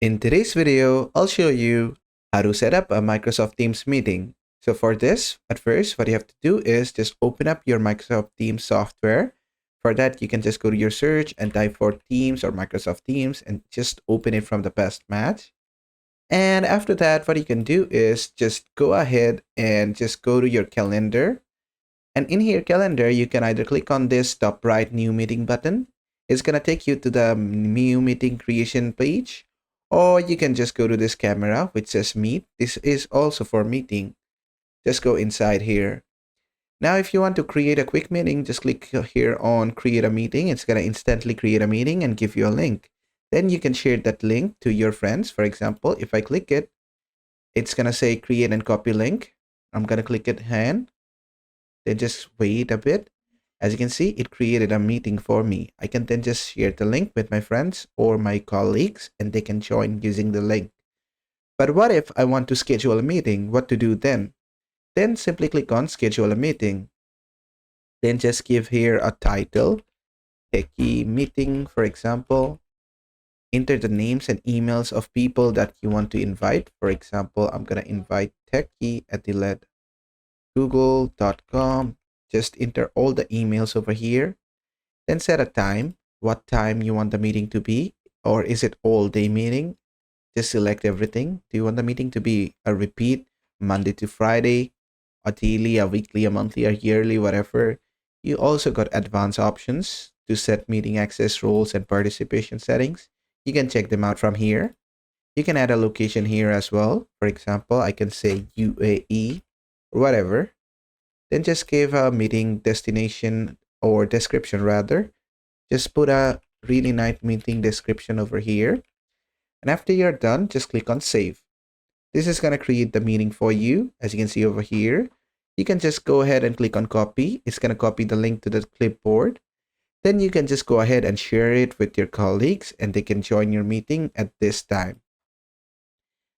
In today's video, I'll show you how to set up a Microsoft Teams meeting. So for this, at first, what you have to do is just open up your Microsoft Teams software. For that, you can just go to your search and type for Teams or Microsoft Teams and just open it from the best match. And after that, what you can do is just go ahead and just go to your calendar. And in here, calendar, you can either click on this top right new meeting button. It's going to take you to the new meeting creation page. Or you can just go to this camera which says meet. This is also for meeting. Just go inside here. Now, if you want to create a quick meeting, just click here on create a meeting. It's going to instantly create a meeting and give you a link. Then you can share that link to your friends. For example, if I click it, it's going to say create and copy link. I'm going to click it hand. Then just wait a bit. As you can see, it created a meeting for me. I can then just share the link with my friends or my colleagues and they can join using the link. But what if I want to schedule a meeting? What to do then? Then simply click on schedule a meeting. Then just give here a title, Techie meeting, for example. Enter the names and emails of people that you want to invite. For example, I'm going to invite techie@google.com. Just enter all the emails over here. Then set a time, what time you want the meeting to be, or is it all day meeting? Just select everything. Do you want the meeting to be a repeat, Monday to Friday, a daily, a weekly, a monthly, a yearly, whatever? You also got advanced options to set meeting access rules and participation settings. You can check them out from here. You can add a location here as well. For example, I can say UAE or whatever. Then just give a meeting destination or description rather. Just put a really nice meeting description over here. And after you're done, just click on save. This is going to create the meeting for you. As you can see over here, you can just go ahead and click on copy. It's going to copy the link to the clipboard. Then you can just go ahead and share it with your colleagues and they can join your meeting at this time.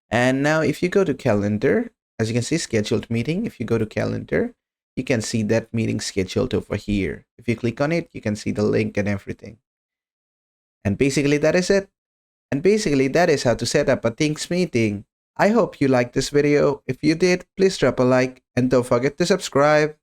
And now if you go to calendar, as you can see, scheduled meeting, if you go to calendar, you can see that meeting scheduled over here. If you click on it, you can see the link and everything. And basically that is it. And basically that is how to set up a Teams meeting. I hope you liked this video. If you did, please drop a like and don't forget to subscribe.